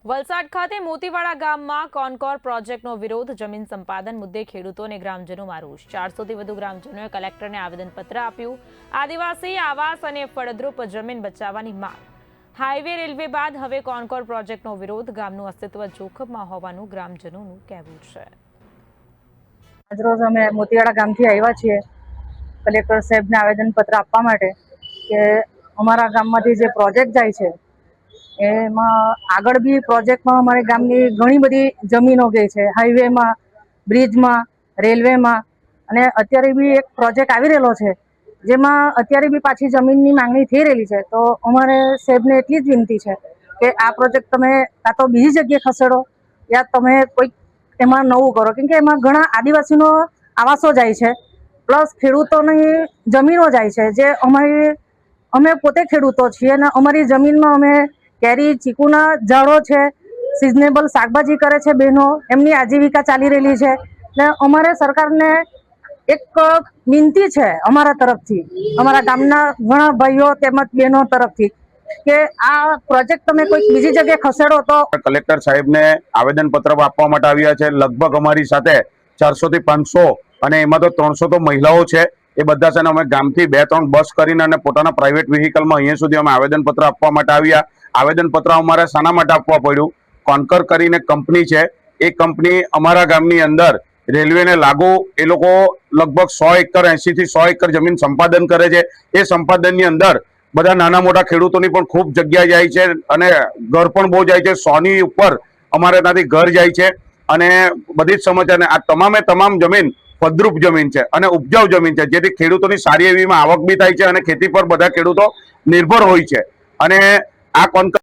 વલસાડ ખાતે મોતીવાડા ગામમાં કોનકોર પ્રોજેક્ટનો વિરોધ જમીન સંપાદન મુદ્દે ખેડૂતો અને ગ્રામજનોમાં રોષ 400 થી વધુ ગ્રામજનોએ કલેક્ટરને આવેદનપત્ર આપ્યું। આદિવાસી આવાસ અને ફળદ્રુપ જમીન બચાવવાની માંગ। હાઈવે રેલવે બાદ હવે કોનકોર પ્રોજેક્ટનો વિરોધ ગામનું અસ્તિત્વ જોખમમાં હોવાનું ગ્રામજનોનું કહેવું છે। આજરોજ અમે મોતીવાડા ગામથી આવ્યા છીએ કલેક્ટર સાહેબને આવેદનપત્ર આપવા માટે કે અમારા ગામમાંથી જે પ્રોજેક્ટ જાય છે એમાં આગળ બી પ્રોજેક્ટમાં અમારે ગામની ઘણી બધી જમીનો ગઈ છે, હાઈવેમાં, બ્રિજમાં, રેલવેમાં, અને અત્યારે બી એક પ્રોજેક્ટ આવી રહેલો છે જેમાં અત્યારે બી પાછી જમીનની માંગણી થઈ રહેલી છે। તો અમારે સાહેબને એટલી જ વિનંતી છે કે આ પ્રોજેક્ટ તમે કાં તો બીજી જગ્યાએ ખસેડો યા તમે કોઈક એમાં નવું કરો, કેમ કે એમાં ઘણા આદિવાસીનો આવાસો જાય છે, પ્લસ ખેડૂતોની જમીનો જાય છે જે અમે પોતે ખેડૂતો છીએ અને અમારી જમીનમાં અમે કેરી, ચીકુના ઝાડો છે, સિઝનેબલ શાકભાજી કરે છે બહેનો, એમની આજીવિકા ચાલી રહેલી છે। એટલે અમારે સરકારને એક વિનંતી છે અમારા તરફથી, અમારા ગામના ઘણા ભાઈઓ તેમજ બહેનો તરફથી કે આ પ્રોજેક્ટ તમે કોઈક બીજી જગ્યાએ ખસેડો તો। કલેક્ટર સાહેબને આવેદનપત્ર આપવા માટે આવ્યા છે। લગભગ અમારી સાથે 400 થી 500 અને એમાં તો 300 તો મહિલાઓ છે। એ બધા છે ને અમે ગામથી 2-3 બસ કરીને અને પોતાના પ્રાઇવેટ વ્હીકલમાં અહીંયા સુધી અમે આવેદનપત્ર આપવા માટે આવ્યા। આવેદનપત્ર અમારે શાના માટે આપવા પડ્યું? કોનકર કરીને કંપની છે, એ કંપની અમારા ગામની અંદર રેલવેને લાગુ એ લોકો લગભગ 100 એકર 80 થી 100 એકર જમીન સંપાદન કરે છે। એ સંપાદનની અંદર બધા નાના મોટા ખેડૂતોની પણ ખૂબ જગ્યા જાય છે અને ઘર પણ બહુ જાય છે। 100 ની ઉપર અમારે ત્યાંથી ઘર જાય છે અને બધી જ સમસ્યા ને આ તમામે તમામ જમીન ફળદ્રુપ જમીન છે અને ઉપજાઉ જમીન છે, જેથી ખેડૂતોની સારી એવી આવક બી થાય છે અને ખેતી પર બધા ખેડૂતો નિર્ભર હોય છે। અને આ કોનકર